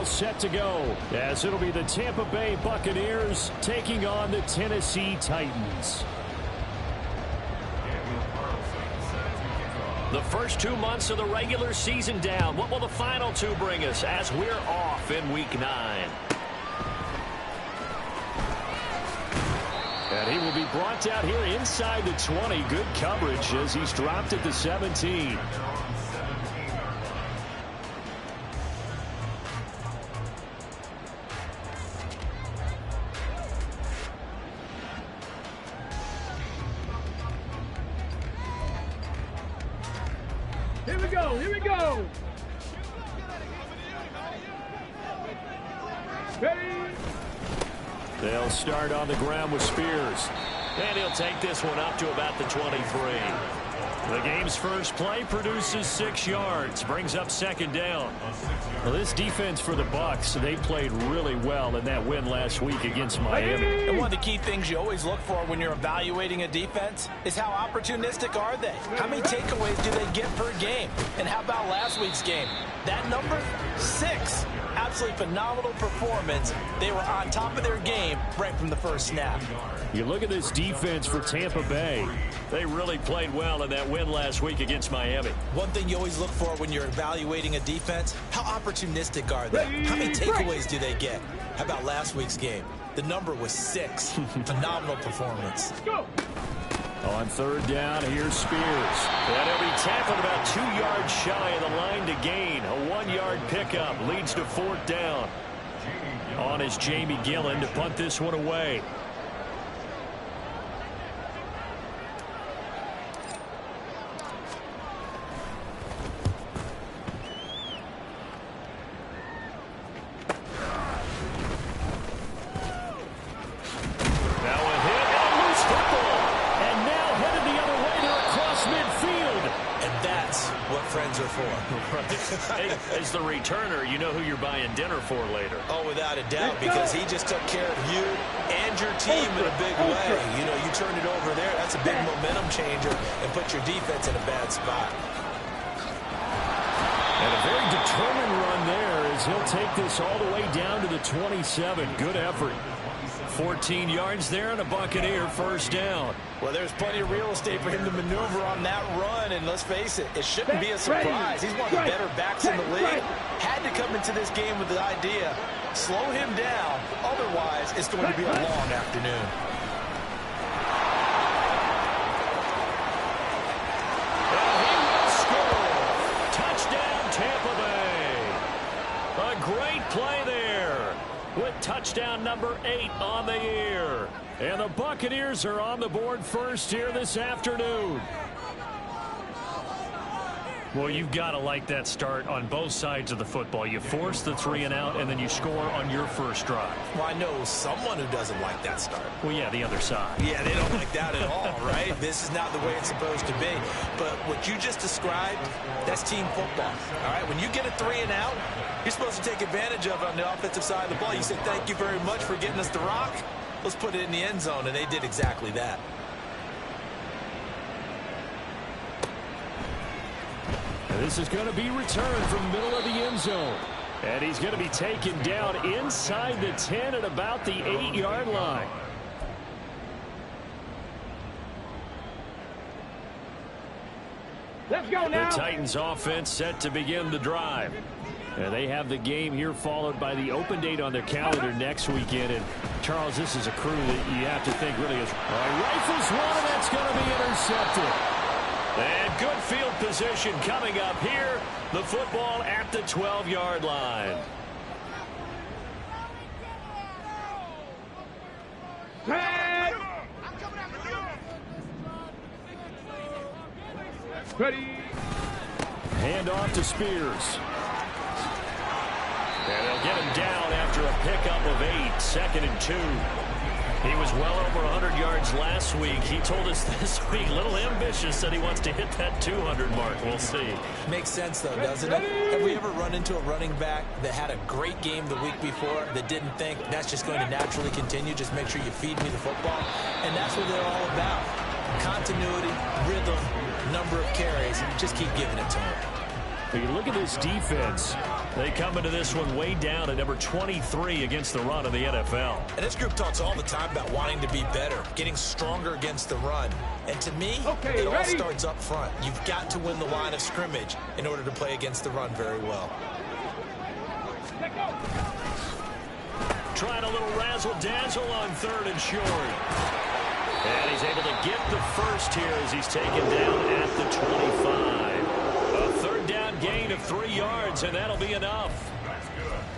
all set to go, as it'll be the Tampa Bay Buccaneers taking on the Tennessee Titans. The first 2 months of the regular season down. What will the final 2 bring us as we're off in Week 9? And he will be brought down here inside the 20. Good coverage as he's dropped at the 17. Here we go, here we go. Ready? They'll start on the ground with Spears. And he'll take this one up to about the 23. The game's first play produces 6 yards, brings up second down. Well, this defense for the Bucs, they played really well in that win last week against Miami. And one of the key things you always look for when you're evaluating a defense is how opportunistic are they? How many takeaways do they get per game? And how about last week's game? That number, 6. Absolutely phenomenal performance. They were on top of their game right from the first snap. You look at this defense for Tampa Bay. They really played well in that win last week against Miami. One thing you always look for when you're evaluating a defense, how opportunistic are they? How many takeaways do they get? How about last week's game? The number was 6. Phenomenal performance. On third down, here's Spears. And he'll be tackled about 2 yards shy of the line to gain. A 1-yard pickup leads to fourth down. On is Jamie Gillen to punt this one away. As the returner, you know who you're buying dinner for later. Oh, without a doubt, because he just took care of you and your team in a big way. You know, you turned it over there. That's a big momentum changer and put your defense in a bad spot. And a very determined run there as he'll take this all the way down to the 27. Good effort. 14 yards there and a Buccaneer first down. Well, there's plenty of real estate for him to maneuver on that run, and let's face it, it shouldn't be a surprise. He's one of the better backs in the league. Had to come into this game with the idea, slow him down, otherwise it's going to be a long afternoon. And he will score. Touchdown, Tampa Bay. A great play there, with touchdown number 8 on the year. And the Buccaneers are on the board first here this afternoon. Well, you've got to like that start on both sides of the football. You force the 3 and out, and then you score on your first drive. Well, I know someone who doesn't like that start. Well, yeah, the other side. Yeah, they don't like that at all, right? This is not the way it's supposed to be. But what you just described, that's team football. All right, when you get a 3 and out, you're supposed to take advantage of it on the offensive side of the ball. You say, thank you very much for getting us the rock. Let's put it in the end zone, and they did exactly that. And this is going to be returned from the middle of the end zone. And he's going to be taken down inside the 10 at about the 8-yard line. Let's go now. The Titans offense set to begin the drive. And they have the game here followed by the open date on their calendar next weekend. And, Charles, this is a crew that you have to think really is. Rifles one, and that's going to be intercepted. And good field position coming up here. The football at the 12-yard line. Ready. Hand off to Spears. And they'll get him down after a pickup of 8, 2nd and 2. He was well over 100 yards last week. He told us this week, a little ambitious, that he wants to hit that 200 mark. We'll see. Makes sense, though, doesn't it? Have we ever run into a running back that had a great game the week before that didn't think that's just going to naturally continue? Just make sure you feed me the football. And that's what they're all about. Continuity, rhythm, number of carries. Just keep giving it to him. When you look at this defense, They come into this one way down at number 23 against the run in the NFL. And this group talks all the time about wanting to be better, getting stronger against the run. And to me, it all starts up front. You've got to win the line of scrimmage in order to play against the run very well. Trying a little razzle-dazzle on 3rd and short. And he's able to get the first here as he's taken down at the 25. A 3rd down gain of 3 yards, and that'll be enough.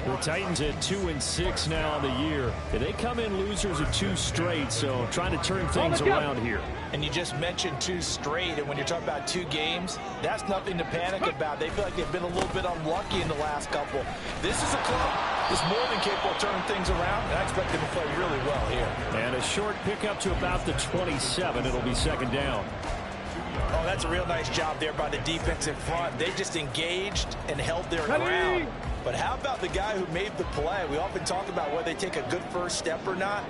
The Titans at 2-6 now on the year. They come in losers of 2 straight, so trying to turn things around here. And you just mentioned 2 straight, and when you're talking about 2 games, that's nothing to panic about. They feel like they've been a little bit unlucky in the last couple. This is a club that's more than capable of turning things around, and I expect them to play really well here. And a short pickup to about the 27. It'll be 2nd down. Oh, that's a real nice job there by the defensive front. They just engaged and held their ground. But how about the guy who made the play? We often talk about whether they take a good first step or not.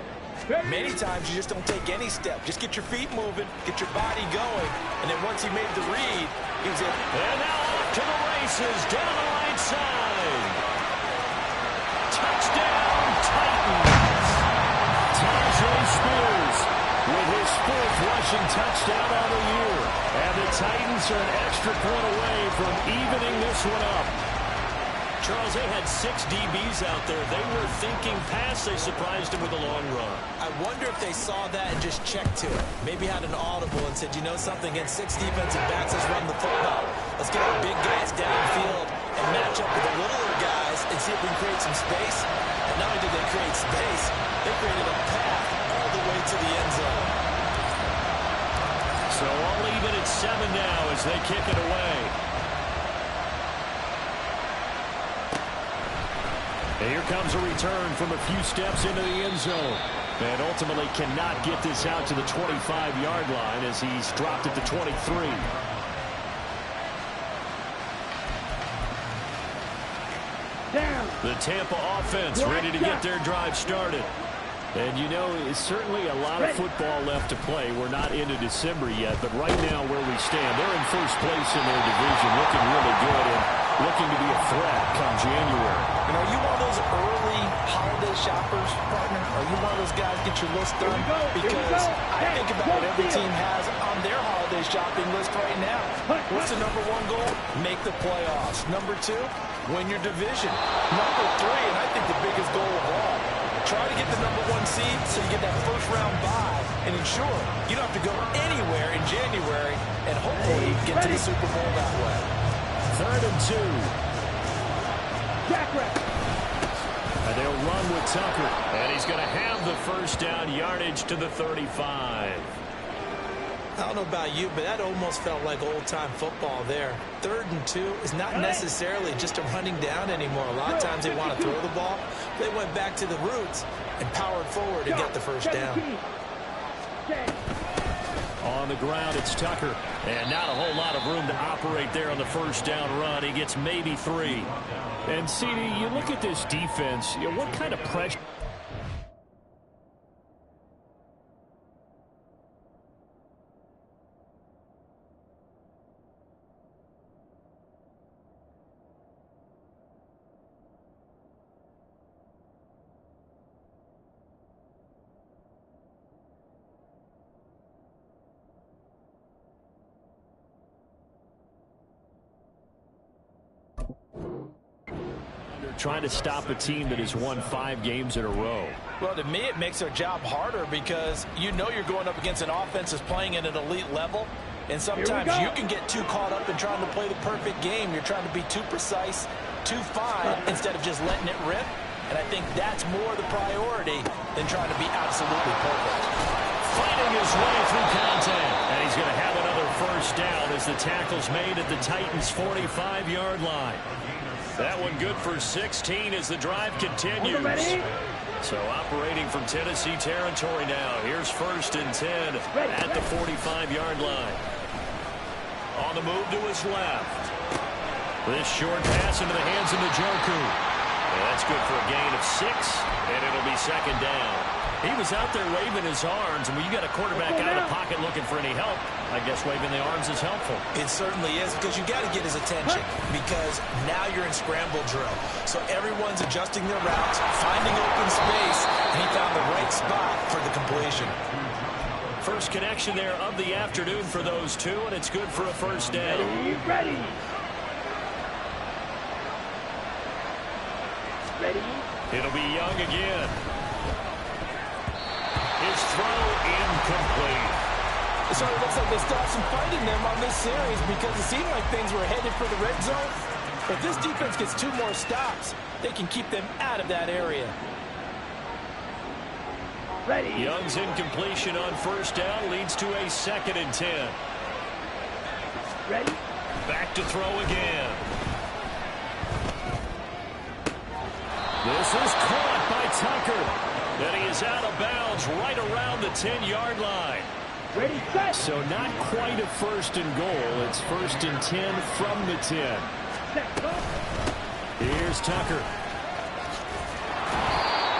Many times you just don't take any step. Just get your feet moving, get your body going, and then once he made the read, he was in. And now off to the races down the right side. Touchdown, Titans. Tajay Spears with his 4th rushing touchdown on the year. And the Titans are an extra point away from evening this one up. Charles, they had 6 DBs out there. They were thinking pass. They surprised him with a long run. I wonder if they saw that and just checked to it. Maybe had an audible and said, you know something, against 6 defensive backs, let's run the football. Let's get our big guys downfield and match up with the littler guys and see if we can create some space. And not only did they create space, they created a path all the way to the end zone. So all even at 7 now as they kick it away. And here comes a return from a few steps into the end zone. And ultimately cannot get this out to the 25-yard line as he's dropped at the 23. Down. The Tampa offense ready to get their drive started. And you know, it's certainly a lot of football left to play. We're not into December yet, but right now where we stand, they're in first place in their division, looking really good and looking to be a threat come January. And are you one of those early holiday shoppers, partner? Are you one of those guys get your list done? Because I think about what every team has on their holiday shopping list right now. What's the #1 goal? Make the playoffs. #2, win your division. #3, and I think the biggest goal of all, try to get the #1 seed so you get that first-round bye and ensure you don't have to go anywhere in January and hopefully get to the Super Bowl that way. 3rd and 2. And they'll run with Tucker. And he's going to have the first down, yardage to the 35. I don't know about you, but that almost felt like old-time football there. 3rd and 2 is not necessarily just a running down anymore. A lot of times they want to throw the ball. They went back to the roots and powered forward to get the first down. On the ground, it's Tucker. And not a whole lot of room to operate there on the first down run. He gets maybe 3. And, CD, you look at this defense, you know, what kind of pressure? Trying to stop a team that has won 5 games in a row. Well, to me, it makes their job harder because you know you're going up against an offense that's playing at an elite level. And sometimes you can get too caught up in trying to play the perfect game. You're trying to be too precise, too fine, instead of just letting it rip. And I think that's more the priority than trying to be absolutely perfect. Fighting his way through contact. And he's going to have another first down as the tackle's made at the Titans' 45-yard line. That one good for 16 as the drive continues. So operating from Tennessee territory now. Here's 1st and 10 at the 45-yard line. On the move to his left. This short pass into the hands of Njoku. And that's good for a gain of 6, and it'll be second down. He was out there waving his arms, and when you got a quarterback out of the pocket looking for any help, I guess waving the arms is helpful. It certainly is, because you got to get his attention, because now you're in scramble drill. So everyone's adjusting their routes, finding open space, and he found the right spot for the completion. First connection there of the afternoon for those two, and it's good for a first down. Ready. It'll be Young again. His throw incomplete. So it looks like they stopped some fight in them on this series because it seemed like things were headed for the red zone. If this defense gets 2 more stops, they can keep them out of that area. Ready. Young's incompletion on first down leads to a 2nd and 10. Ready. Back to throw again. This is caught by Tucker. And he is out of bounds right around the 10-yard line. Ready, set. So not quite a 1st and goal. It's 1st and 10 from the 10. Set, go. Here's Tucker.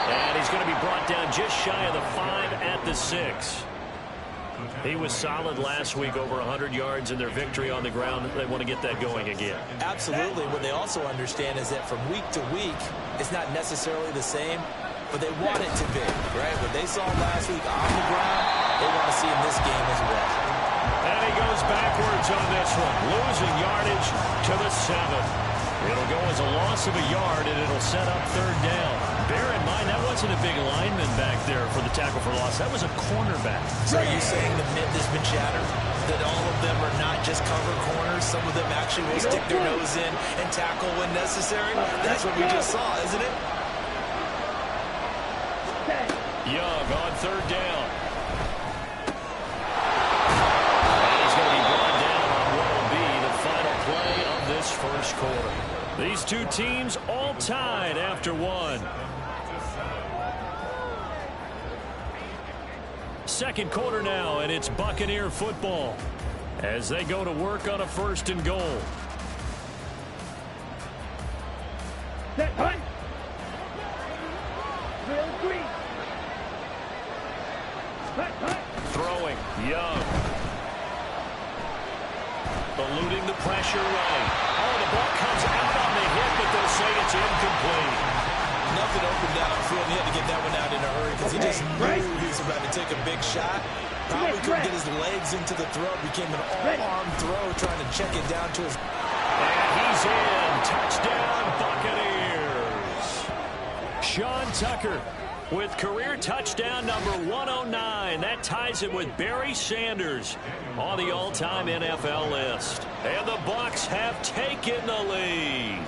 And he's going to be brought down just shy of the 5 at the 6. He was solid last week, over 100 yards in their victory on the ground. They want to get that going again. Absolutely. What they also understand is that from week to week, it's not necessarily the same, but they want it to be, right? What they saw last week on the ground, they want to see in this game as well. And he goes backwards on this one, losing yardage to the 7. It'll go as a loss of a yard, and it'll set up 3rd down. Bear in mind, that wasn't a big lineman back there for the tackle for loss. That was a cornerback. So are you saying the myth has been shattered? That all of them are not just cover corners? Some of them actually will stick their nose in and tackle when necessary? That's what we just saw, isn't it? Young on 3rd down. And he's going to be brought down on what will be the final play of this first quarter. These two teams all tied after 1. Second quarter now, and it's Buccaneer football as they go to work on a 1st and goal. Set, hunt. Drill 3. Hunt. Throwing, Young. Eluding the pressure right. Oh, the ball comes out on the hit, but they'll say it's incomplete. Nothing open downfield. He had to get that one out in a hurry because he just knew he was about to take a big shot. Probably couldn't get his legs into the throw. Became an all-arm throw trying to check it down to his... And he's in. Touchdown, Buccaneers. Sean Tucker with career touchdown number 109. That ties him with Barry Sanders on the all-time NFL list. And the Bucs have taken the lead.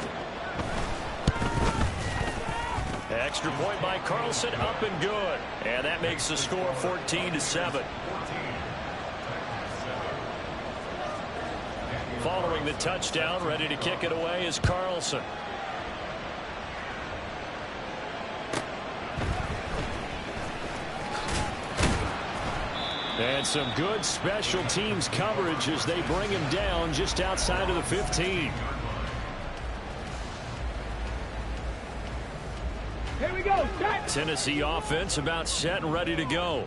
Extra point by Carlson, up and good. And that makes the score 14-7. Following the touchdown, ready to kick it away is Carlson. And some good special teams coverage as they bring him down just outside of the 15. Here we go. Set. Tennessee offense about set and ready to go.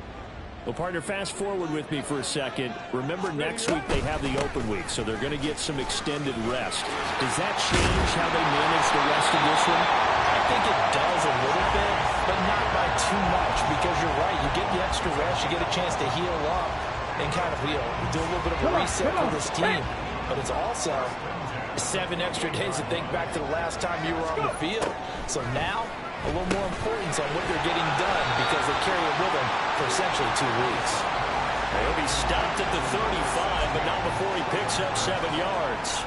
Well, partner, fast forward with me for a second. Remember, next week they have the open week, so they're going to get some extended rest. Does that change how they manage the rest of this one? I think it does a little bit, but not by too much, because you're right. You get the extra rest, you get a chance to heal up and kind of, do a little bit of a reset for this team. But it's also 7 extra days to think back to the last time you were on the field. So now, a little more importance on what they're getting done because they carry it with them for essentially 2 weeks. He'll be stopped at the 35, but not before he picks up 7 yards.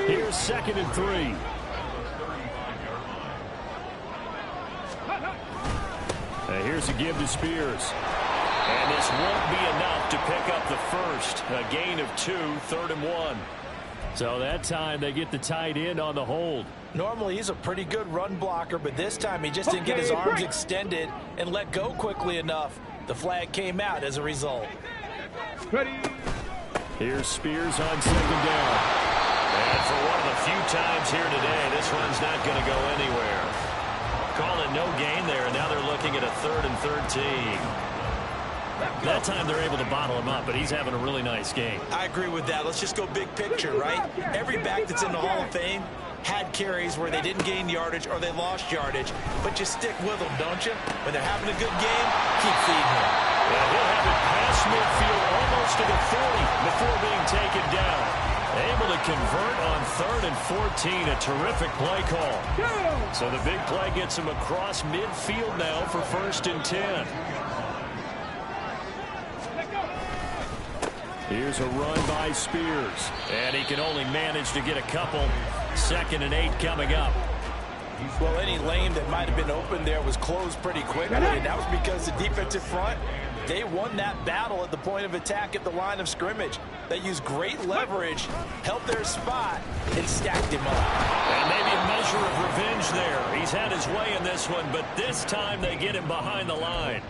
Here's 2nd and 3. Here's a give to Spears. And this won't be enough to pick up the first. A gain of 2, 3rd and 1. So that time they get the tight end on the hold. Normally he's a pretty good run blocker, but this time he just didn't get his arms extended and let go quickly enough. The flag came out as a result. Ready. Here's Spears on 2nd down. And for one of the few times here today, this one's not going to go anywhere. Calling no gain there, and now they're looking at a 3rd and 13. That time they're able to bottle him up, but he's having a really nice game. I agree with that. Let's just go big picture, right? Every back that's in the Hall of Fame had carries where they didn't gain yardage or they lost yardage, but you stick with them, don't you? When they're having a good game, keep feeding them. And he'll have it past midfield almost to the 40 before being taken down. Able to convert on 3rd and 14. A terrific play call. So the big play gets him across midfield now for 1st and 10. Here's a run by Spears. And he can only manage to get a couple. 2nd and 8 coming up. Well, any lane that might have been open there was closed pretty quickly, and that was because the defensive front, they won that battle at the point of attack at the line of scrimmage. They used great leverage, held their spot, and stacked him up. And maybe a measure of revenge there. He's had his way in this one, but this time they get him behind the line.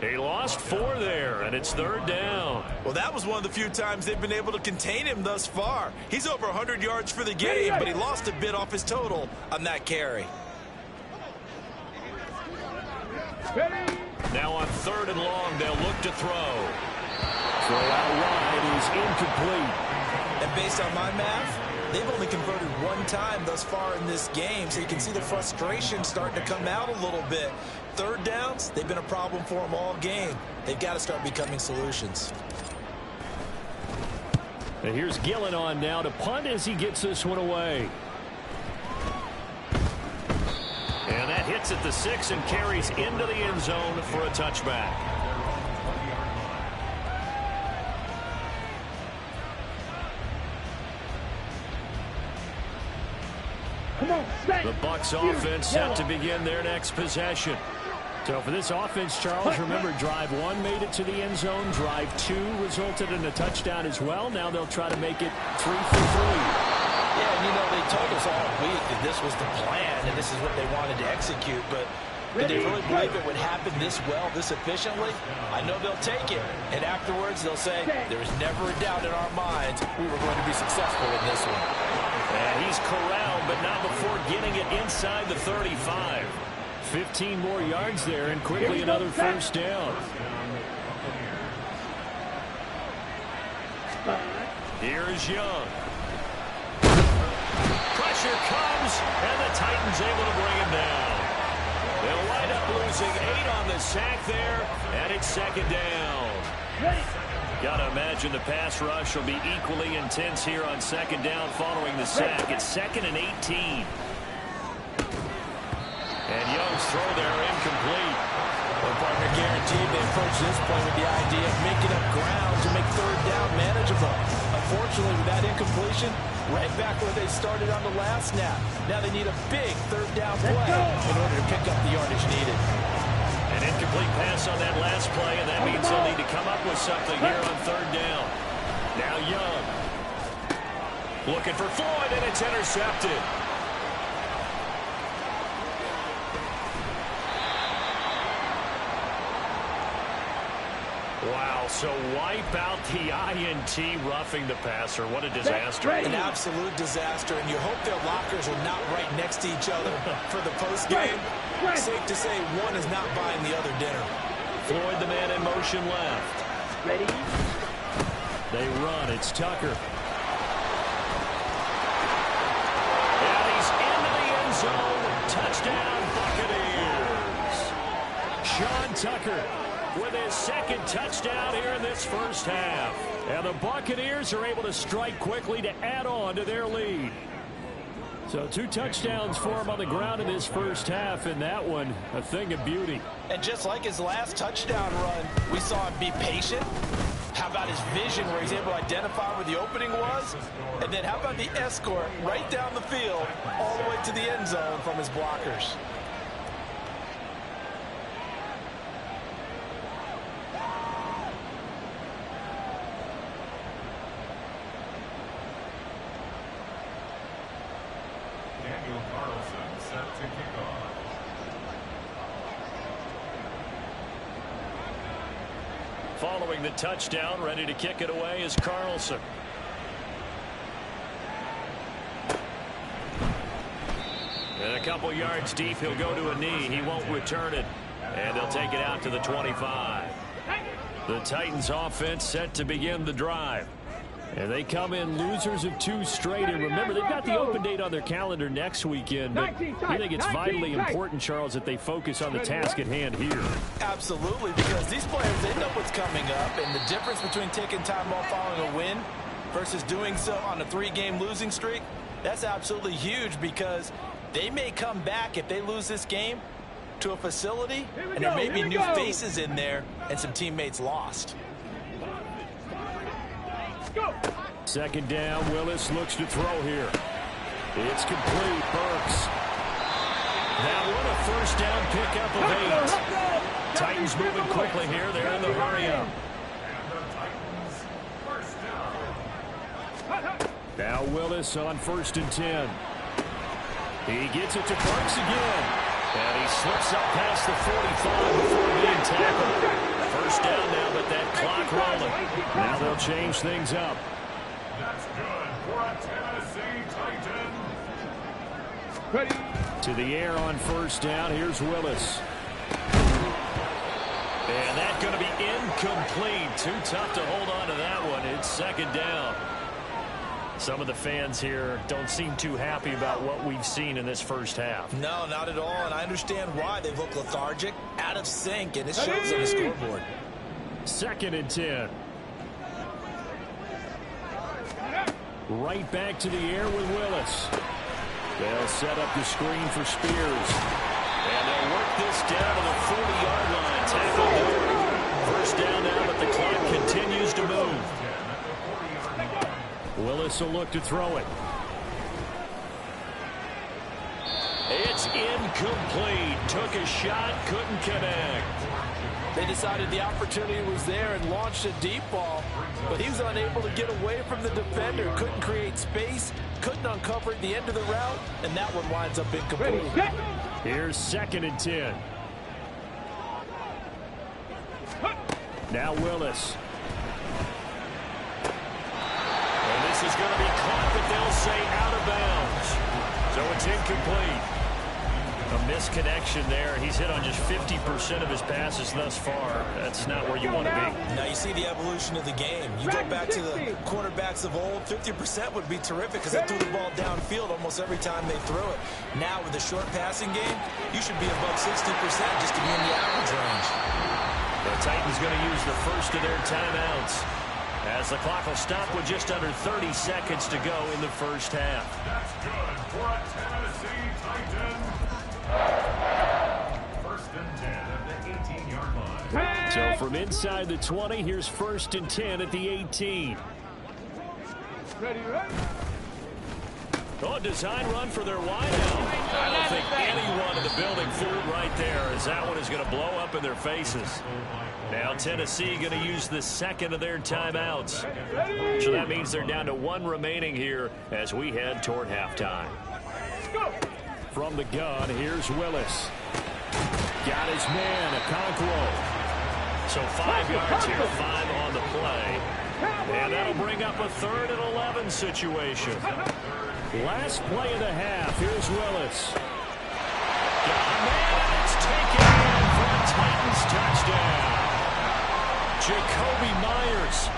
He lost 4 there, and it's 3rd down. Well, that was one of the few times they've been able to contain him thus far. He's over 100 yards for the game, but he lost a bit off his total on that carry. Now on 3rd and long, they'll look to throw. Throw out wide is incomplete. And based on my math, they've only converted 1 time thus far in this game, so you can see the frustration starting to come out a little bit. 3rd downs, they've been a problem for them all game. They've got to start becoming solutions. And here's Gillen on now to punt as he gets this one away. And that hits at the 6 and carries into the end zone for a touchback. The Bucs offense set to begin their next possession. So for this offense, Charles, remember, drive 1 made it to the end zone. Drive 2 resulted in a touchdown as well. Now they'll try to make it 3 for 3. Yeah, and you know, they told us all week that this was the plan and this is what they wanted to execute, but did they really believe it would happen this well, this efficiently? I know they'll take it, and afterwards they'll say, there is never a doubt in our minds we were going to be successful in this one. And he's corralled, but not before getting it inside the 35. 15 more yards there, and quickly another 1st down. Here is Young. Pressure comes, and the Titans able to bring him down. They'll wind up losing 8 on the sack there, and it's 2nd down. Got to imagine the pass rush will be equally intense here on 2nd down following the sack. It's 2nd and 18. And Young's throw there incomplete. Well, partner, guaranteed they approach this play with the idea of making up ground to make 3rd down manageable. Unfortunately, with that incompletion, right back where they started on the last snap. Now they need a big 3rd down play in order to pick up the yardage needed. An incomplete pass on that last play, and that means they'll need to come up with something here on 3rd down. Now Young. Looking for Floyd, and it's intercepted. Wow, so wipe out the INT roughing the passer. What a disaster. An absolute disaster, and you hope their lockers are not right next to each other for the postgame. Safe to say one is not buying the other dinner. Floyd, the man in motion left. Ready? They run. It's Tucker. And he's into the end zone. Touchdown, Buccaneers. Sean Tucker with his 2nd touchdown here in this 1st half. And the Buccaneers are able to strike quickly to add on to their lead. So 2 touchdowns for him on the ground in this 1st half, and that one a thing of beauty. And just like his last touchdown run, we saw him be patient. How about his vision where he's able to identify where the opening was? And then how about the escort right down the field all the way to the end zone from his blockers? Following the touchdown, ready to kick it away is Carlson. And a couple yards deep, he'll go to a knee. He won't return it. And they'll take it out to the 25. The Titans offense set to begin the drive. And they come in losers of 2 straight. And remember, they've got the open date on their calendar next weekend. But I think it's vitally important, Charles, that they focus on the task at hand here. Absolutely, because these players, they know what's coming up. And the difference between taking time off following a win versus doing so on a 3-game losing streak, that's absolutely huge, because they may come back if they lose this game to a facility, and there may be new faces in there and some teammates lost. Second down, Willis looks to throw here. It's complete. Bucs. Now what a first down pickup of 8. Titans moving quickly here. They're in the hurry up. Now Willis on 1st and 10. He gets it to Bucs again. And he slips up past the 45 before being tackled. First down now, but that clock rolling. Now they'll change things up. That's good for a Tennessee Titan. Ready. To the air on 1st down. Here's Willis. And that's going to be incomplete. Too tough to hold on to that one. It's 2nd down. Some of the fans here don't seem too happy about what we've seen in this first half. No, not at all, and I understand why. They look lethargic, out of sync, and it shows on the scoreboard. 2nd and 10. Right back to the air with Willis. They'll set up the screen for Spears. And they'll work this down to the 40-yard line. Tackle there. First down now, but the clock continues to move. Willis will look to throw it. It's incomplete. Took a shot, couldn't connect. They decided the opportunity was there and launched a deep ball, but he was unable to get away from the defender. Couldn't create space, couldn't uncover at the end of the route, and that one winds up incomplete. Here's 2nd and 10. Now Willis. And this is going to be caught, but they'll say out of bounds. So it's incomplete. A misconnection there. He's hit on just 50% of his passes thus far. That's not where you want to be. Now you see the evolution of the game. You go back to the quarterbacks of old, 50% would be terrific because they threw the ball downfield almost every time they threw it. Now with the short passing game, you should be above 60% just to be in the average range. The Titans going to use the first of their timeouts, as the clock will stop with just under 30 seconds to go in the first half. That's good for a Tennessee Titan. 1st and 10 at the 18-yard line. So from inside the 20, here's 1st and 10 at the 18. Ready, ready. Oh, design run for their wideout. I don't think anyone in the building fooled right there, as that one is going to blow up in their faces. Now Tennessee going to use the 2nd of their timeouts. So that means they're down to 1 remaining here as we head toward halftime. From the gun, here's Willis. Got his man, Okonkwo. So 5 yards here, 5 on the play. And that'll bring up a 3rd and 11 situation. Last play of the half. Here's Willis. Got a man, and it's taken in for a Titans touchdown. Jacoby Myers,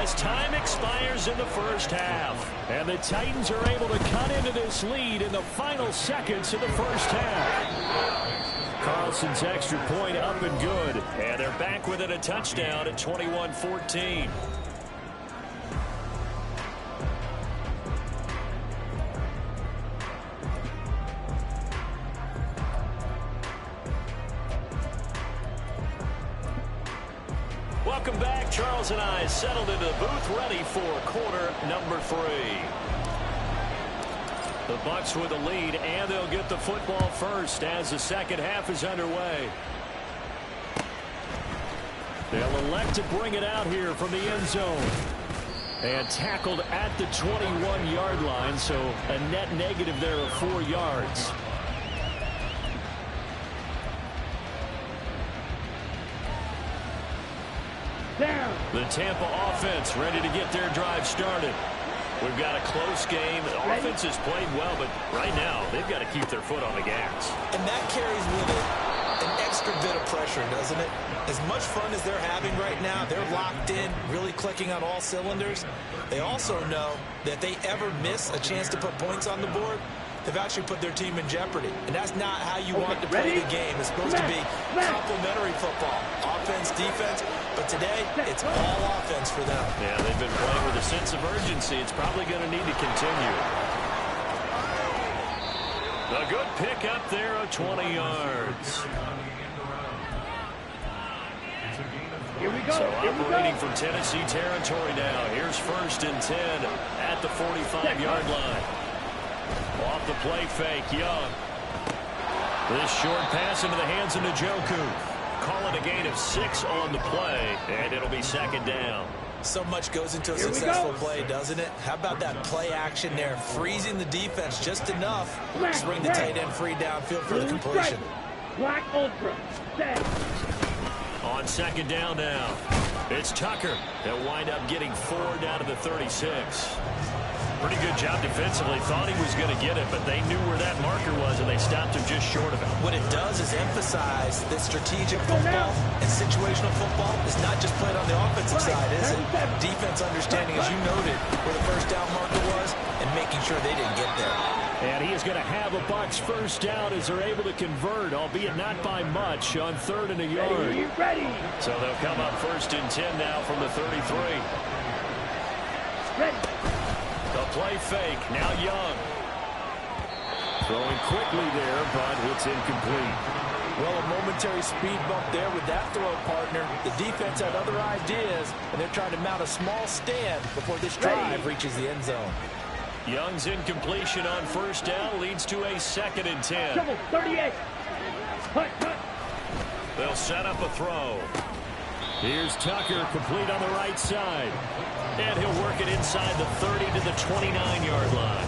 as time expires in the first half. And the Titans are able to cut into this lead in the final seconds of the first half. Carlson's extra point up and good. And they're back within a touchdown at 21-14. Welcome back. Charles and I settled into the booth, ready for quarter number 3. The Bucs with the lead, and they'll get the football first as the second half is underway. They'll elect to bring it out here from the end zone. And tackled at the 21-yard line, so a net negative there of 4 yards. Down. The Tampa offense ready to get their drive started. We've got a close game. The offense has played well, but right now they've got to keep their foot on the gas. And that carries with it an extra bit of pressure, doesn't it? As much fun as they're having right now, they're locked in, really clicking on all cylinders. They also know that if they ever miss a chance to put points on the board, they've actually put their team in jeopardy. And that's not how you want to play the game. It's supposed to be complementary football, offense, defense. But today, it's all offense for them. Yeah, they've been playing with a sense of urgency. It's probably going to need to continue. A good pick up there of 20 yards. Here we go. So operating from Tennessee territory now. Here's 1st and 10 at the 45-yard line. Off the play fake, Young. This short pass into the hands of Njoku. Call it a gain of 6 on the play, and it'll be 2nd down. So much goes into a successful play, doesn't it? How about that play action there, freezing the defense just enough to bring the tight end free downfield for the completion. Black Ultra. Set. On 2nd down now, it's Tucker. They'll wind up getting 4 down to the 36. Pretty good job defensively. Thought he was going to get it, but they knew where that marker was, and they stopped him just short of it. What it does is emphasize that strategic football and situational football is not just played on the offensive side, is it? Defense understanding, as you noted, where the 1st down marker was and making sure they didn't get there. And he is going to have a Bucs 1st down as they're able to convert, albeit not by much, on 3rd and a yard. Ready. So they'll come up 1st and 10 now from the 33. Ready. The play fake, now Young. Throwing quickly there, but it's incomplete. Well, a momentary speed bump there with that throw, partner. The defense had other ideas, and they're trying to mount a small stand before this drive reaches the end zone. Young's incompletion on 1st down leads to a 2nd and 10. 38. Cut. They'll set up a throw. Here's Tucker, complete on the right side. And he'll work it inside the 30 to the 29-yard line.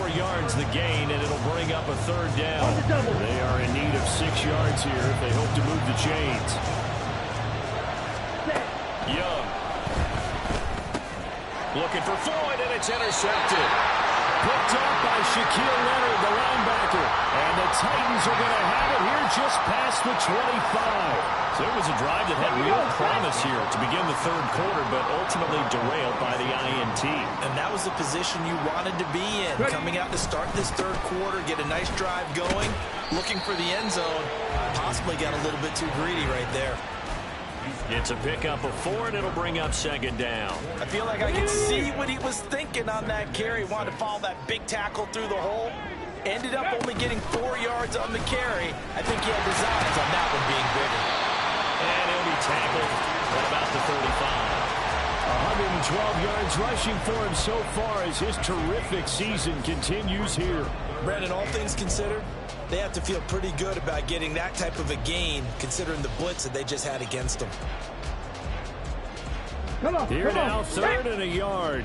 4 yards the gain, and it'll bring up a 3rd down. They are in need of 6 yards here if they hope to move the chains. Young. Looking for Floyd, and it's intercepted. Picked up by Shaquille Leonard, the linebacker. And the Titans are going to have it here just past the 25. So it was a drive that had real promise here to begin the 3rd quarter, but ultimately derailed by the INT. And that was the position you wanted to be in. Coming out to start this 3rd quarter, get a nice drive going, looking for the end zone. Possibly got a little bit too greedy right there. It's a pickup of 4, and it'll bring up 2nd down. I feel like I can see what he was thinking on that carry. Wanted to follow that big tackle through the hole. Ended up only getting 4 yards on the carry. I think he had designs on that one being bigger. And he'll be tackled at about the 35. 112 yards rushing for him so far as his terrific season continues here. Brandon, all things considered, they have to feel pretty good about getting that type of a gain, considering the blitz that they just had against them. Here now, 3rd and a yard.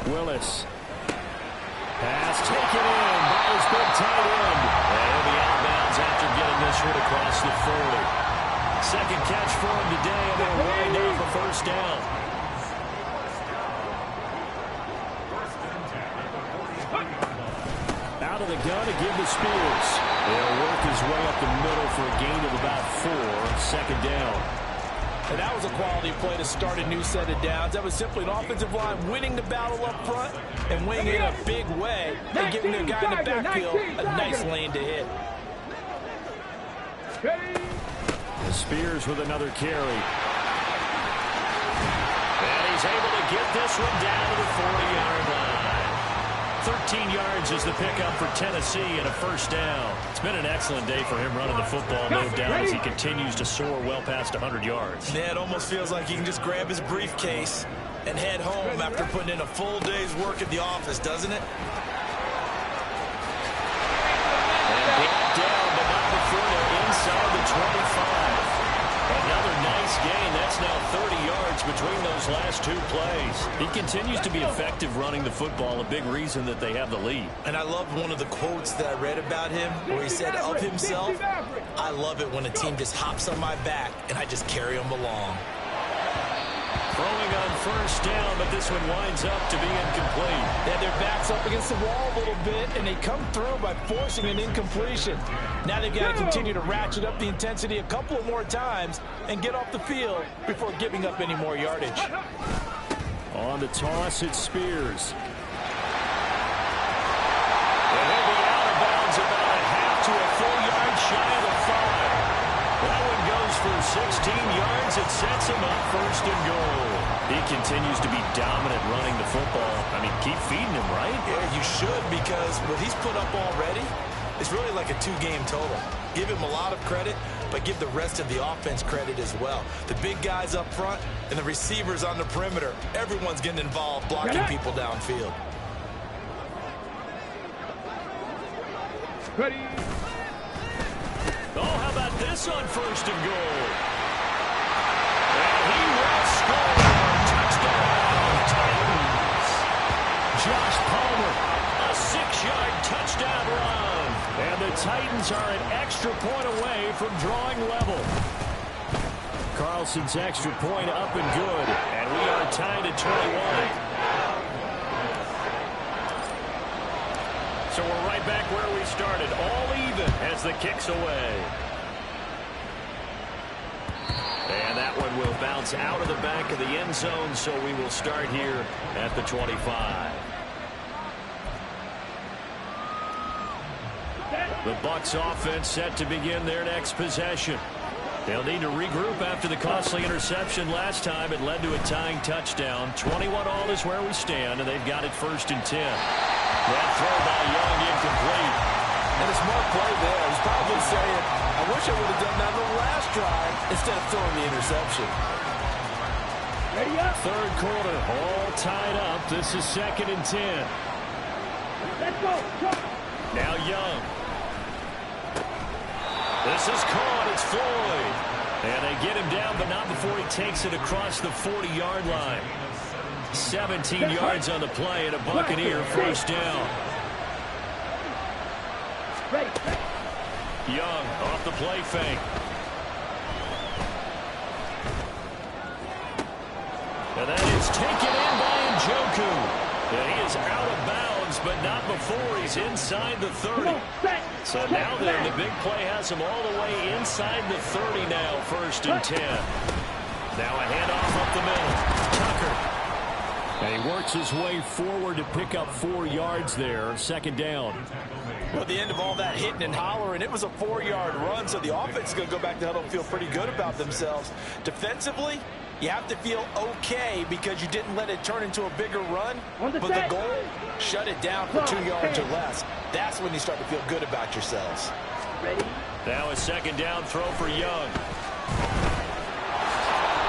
Willis. Pass taken in by his big tight end. And he'll be out of bounds after getting this one across the 40. 2nd catch for him today, and they'll wind up a 1st down. Out of the gun to give to Spears. They'll work his way up the middle for a gain of about 4. 2nd down. And that was a quality play to start a new set of downs. That was simply an offensive line winning the battle up front and winning in a big way and giving their guy in the backfield a nice lane to hit. Spears with another carry. And he's able to get this one down to the 40-yard line. 13 yards is the pickup for Tennessee and a 1st down. It's been an excellent day for him running the football, no doubt, as he continues to soar well past 100 yards. Yeah, it almost feels like he can just grab his briefcase and head home after putting in a full day's work at the office, doesn't it? And brought down, but not before they're inside the 25. Another nice gain there. That's now 30 yards between those last two plays. He continues to be effective running the football, a big reason that they have the lead. And I loved one of the quotes that I read about him where he said of himself, "I love it when a team just hops on my back and I just carry them along." Throwing on first down, but this one winds up to be incomplete. Yeah, their back's up against the wall a little bit, and they come through by forcing an incompletion. Now they've got to continue to ratchet up the intensity a couple of more times and get off the field before giving up any more yardage. On the toss, it's Spears. And he'll be out of bounds about a half to a full yard shy of the 5. That one goes for 16 yards. It sets him up first and goal. He continues to be dominant running the football. I mean, keep feeding him, right? Yeah, you should, because what he's put up already is really like a 2-game total. Give him a lot of credit, but give the rest of the offense credit as well. The big guys up front and the receivers on the perimeter, everyone's getting involved blocking people downfield. Ready. Oh, how about this on first and goal? And he will score. Touchdown, Titans. Josh Palmer, a 6-yard touchdown run. And the Titans are an extra point away from drawing level. Carlson's extra point up and good. And we are tied at 21. So we're right back where we started, all even as the kick's away. And that one will bounce out of the back of the end zone, so we will start here at the 25. The Bucs offense set to begin their next possession. They'll need to regroup after the costly interception last time. It led to a tying touchdown. 21-all is where we stand, and they've got it first and 10. That throw by Young incomplete. And a smart play there. He's probably saying, I wish I would have done that on the last drive instead of throwing the interception. Ready up. Third quarter, all tied up. This is second and 10. Let's go. Go. Now Young. This is caught. It's Floyd. And they get him down, but not before he takes it across the 40-yard line. 17 yards on the play, and a Buccaneer first down. Ready. Young off the play fake. And that is taken in by Njoku. And he is out of bounds, but not before he's inside the 30. So now then, the big play has him all the way inside the 30 now, first and 10. Now a handoff up the middle. Tucker. And he works his way forward to pick up 4 yards there. Second down. Well, at the end of all that hitting and hollering, it was a 4-yard run, so the offense is going to go back to the huddle and feel pretty good about themselves. Defensively, you have to feel okay because you didn't let it turn into a bigger run. But the goal, shut it down for 2 yards or less. That's when you start to feel good about yourselves. Ready. Now a second down throw for Young.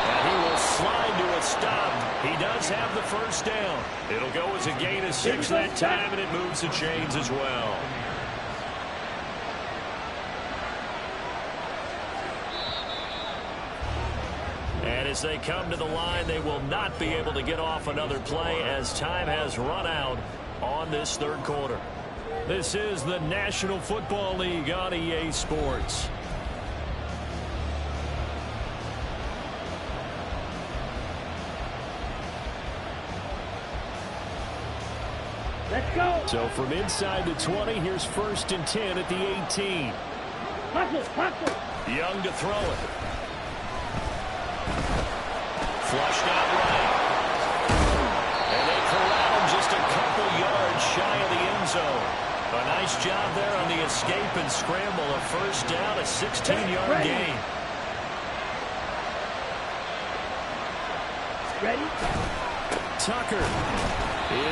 And he will slide to a stop. He does have the first down. It'll go as a gain of 6 that time, and it moves the chains as well. And as they come to the line, they will not be able to get off another play as time has run out on this third quarter. This is the National Football League on EA Sports. Let's go. So from inside the 20, here's first and 10 at the 18. Hustle, hustle. Young to throw it. Flushed out right. And they corral him just a couple yards shy of the end zone. A nice job there on the escape and scramble. A first down, a 16-yard gain. Ready? Tucker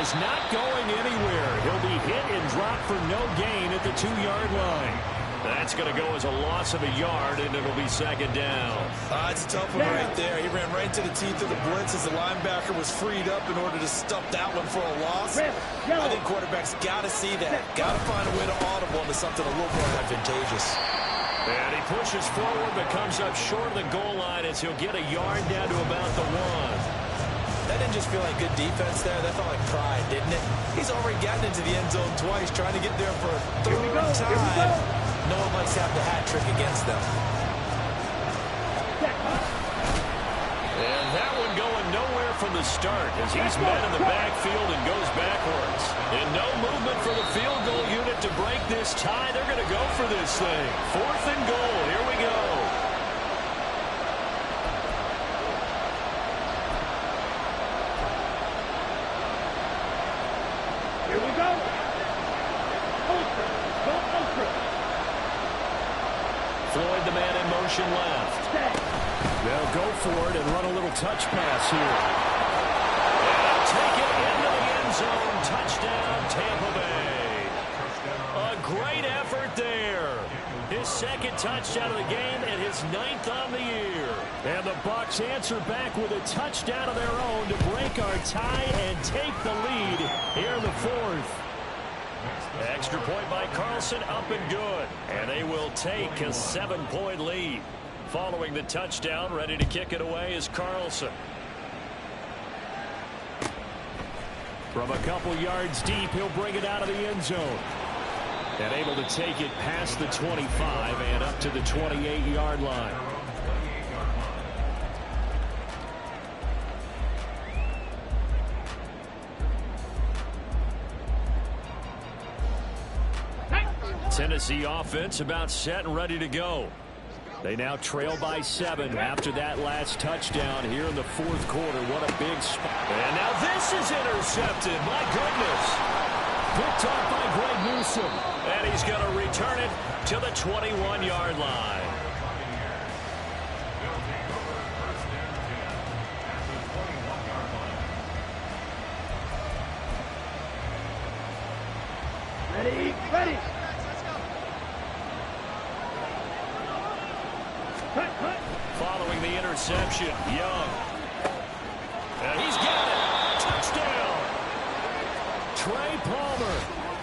is not going anywhere. He'll be hit and dropped for no gain at the 2-yard line. That's going to go as a loss of a yard, and it'll be second down. It's a tough one right there. He ran right into the teeth of the blitz as the linebacker was freed up in order to stuff that one for a loss. I think quarterbacks got to see that. Got to find a way to audible into something a little more advantageous. And he pushes forward but comes up short of the goal line as he'll get a yard down to about the 1. That didn't just feel like good defense there. That felt like pride, didn't it? He's already gotten into the end zone twice, trying to get there for a third time. No one likes to have the hat trick against them. And that one going nowhere from the start as he's met in the backfield and goes backwards. And no movement for the field goal unit to break this tie. They're going to go for this thing. 4th and goal. Here we go. Here we go. Ultra. Go ultra. Floyd, the man in motion left. They'll go for it and run a little touch pass here. And take it into the end zone. Touchdown, Tampa Bay. A great effort there. His 2nd touchdown of the game and his 9th on the year. And the Bucs answer back with a touchdown of their own to break our tie and take the lead here in the 4th. Extra point by Carlson, up and good. And they will take a 7-point lead. Following the touchdown, ready to kick it away is Carlson. From a couple yards deep, he'll bring it out of the end zone. And able to take it past the 25 and up to the 28-yard line. Tennessee offense about set and ready to go. They now trail by 7 after that last touchdown here in the 4th quarter. What a big spot. And now this is intercepted. My goodness. Picked off by Greg Newsome. And he's going to return it to the 21-yard line. Ready, ready. Following the interception, Young. And he's got it. Touchdown. Trey Palmer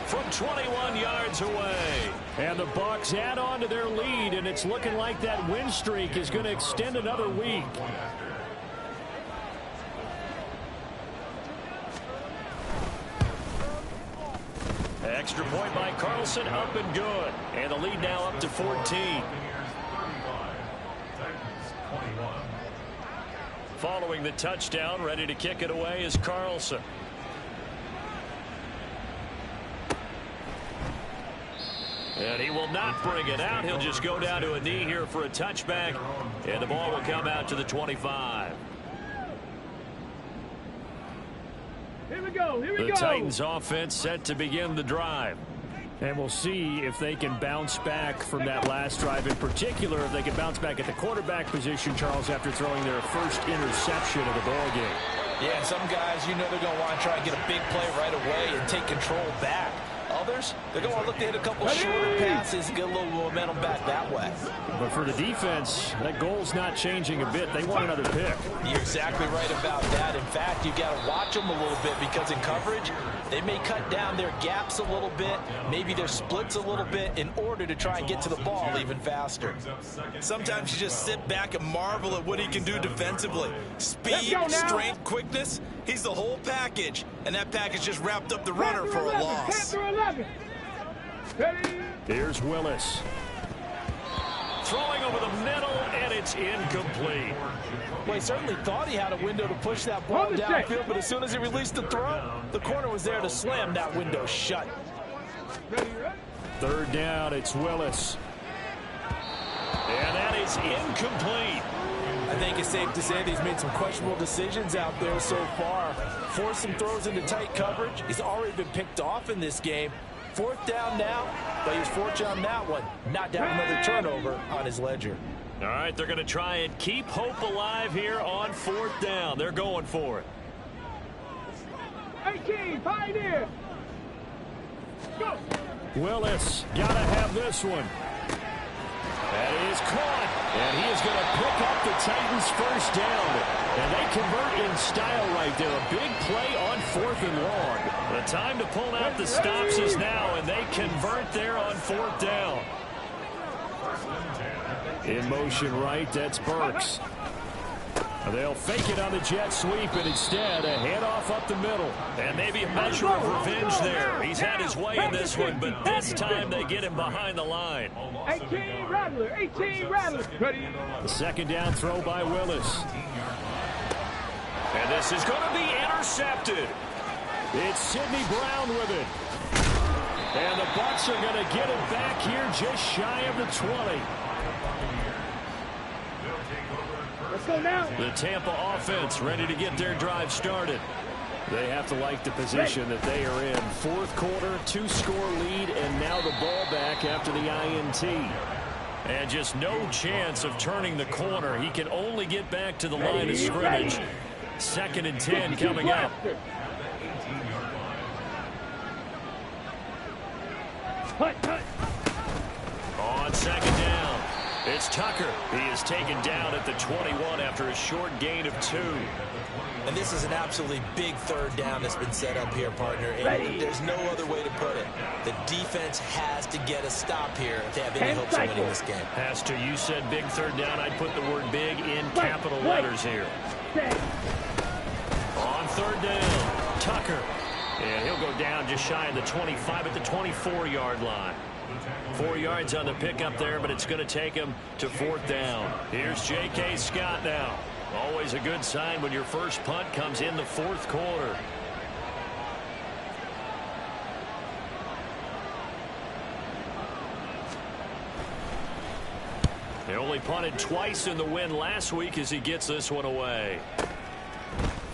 from 21 yards away. And the Bucs add on to their lead, and it's looking like that win streak is going to extend another week. Extra point by Carlson, up and good. And the lead now up to 14. Following the touchdown, ready to kick it away is Carlson. And he will not bring it out. He'll just go down to a knee here for a touchback. And the ball will come out to the 25. Here we go, here we go. The Titans offense set to begin the drive. And we'll see if they can bounce back from that last drive. In particular, if they can bounce back at the quarterback position, Charles, after throwing their first interception of the ball game. Yeah, some guys, you know they're going to want to try and get a big play right away and take control back. Others, they're going to look to hit a couple shorter passes and get a little momentum back that way. But for the defense, that goal's not changing a bit. They want another pick. You're exactly right about that. In fact, you've got to watch them a little bit because in coverage, they may cut down their gaps a little bit, maybe their splits a little bit in order to try and get to the ball even faster. Sometimes you just sit back and marvel at what he can do defensively. Speed, strength, quickness, he's the whole package. And that package just wrapped up the runner for a loss. Here's Willis. Throwing over the middle, and it's incomplete. Well, he certainly thought he had a window to push that ball downfield, but as soon as he released the throw, the corner was there to slam that window shut. 3rd down, it's Willis. And that is incomplete. I think it's safe to say that he's made some questionable decisions out there so far. Forced some throws into tight coverage. He's already been picked off in this game. 4th down now, but he's fortunate on that one. Not to have another turnover on his ledger. All right, they're going to try and keep hope alive here on 4th down. They're going for it. 18, Pioneer. Go. Willis, got to have this one. That is caught, and he is going to pick up the Titans' first down. And they convert in style right there. A big play on 4th and long. The time to pull out the stops is now, and they convert there on 4th down. In motion right, that's Bucs. They'll fake it on the jet sweep, and instead a handoff up the middle. And maybe a measure of revenge there. He's had his way in this one, but this time they get him behind the line. 18 Rattler, 18 Rattler. Ready? The second down throw by Willis. And this is going to be intercepted. It's Sidney Brown with it. And the Bucs are going to get it back here just shy of the 20. Let's go now. The Tampa offense ready to get their drive started. They have to like the position that they are in. Fourth quarter, 2-score lead, and now the ball back after the INT. And just no chance of turning the corner. He can only get back to the line of scrimmage. 2nd and 10 coming up. On 2nd down, it's Tucker. He is taken down at the 21 after a short gain of 2. And this is an absolutely big 3rd down that's been set up here, partner. And there's no other way to put it. The defense has to get a stop here if they have any hopes of winning this game. Has to. You said big 3rd down. I'd put the word big in capital letters here. On 3rd down, Tucker. And he'll go down just shy of the 25 at the 24-yard line. 4 yards on the pickup there, but it's going to take him to 4th down. Here's J.K. Scott now. Always a good sign when your first punt comes in the 4th quarter. They only punted twice in the win last week as he gets this one away.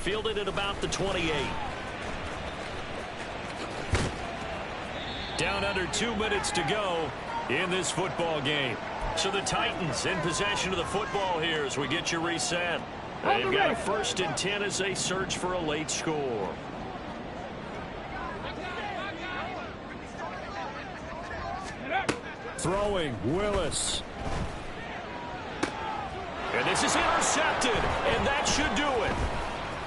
Fielded at about the 28. Down under 2 minutes to go in this football game. So the Titans in possession of the football here as we get you reset. They've got a 1st and 10 as they search for a late score. Throwing, Willis. And this is intercepted, and that should do it.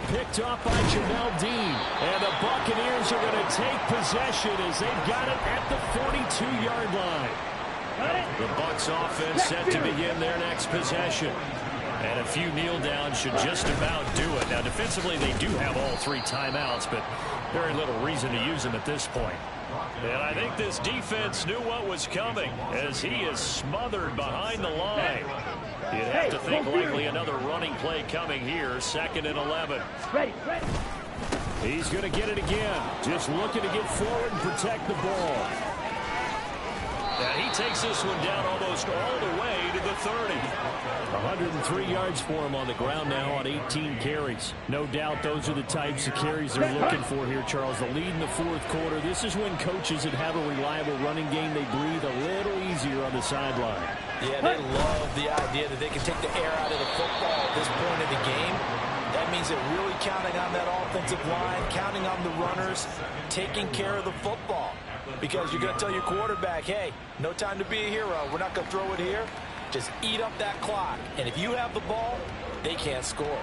Picked off by Jamel Dean. And the Buccaneers are going to take possession as they've got it at the 42-yard line. The Bucs offense set to begin their next possession. And a few kneel downs should just about do it. Now, defensively, they do have all 3 timeouts, but very little reason to use them at this point. And I think this defense knew what was coming as he is smothered behind the line. You'd have to think likely another running play coming here. 2nd and 11. Ready. He's going to get it again. Just looking to get forward and protect the ball. And he takes this one down almost all the way to the 30. 103 yards for him on the ground now on 18 carries. No doubt those are the types of carries they're looking for here, Charles. The lead in the 4th quarter. This is when coaches that have a reliable running game, they breathe a little easier on the sideline. Yeah, they love the idea that they can take the air out of the football at this point in the game. That means they're really counting on that offensive line, counting on the runners, taking care of the football. Because you're going to tell your quarterback, hey, no time to be a hero. We're not going to throw it here. Just eat up that clock. And if you have the ball, they can't score.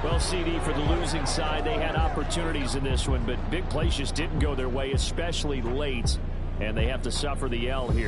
Well, CD, for the losing side, they had opportunities in this one, but big plays just didn't go their way, especially late, and they have to suffer the L here.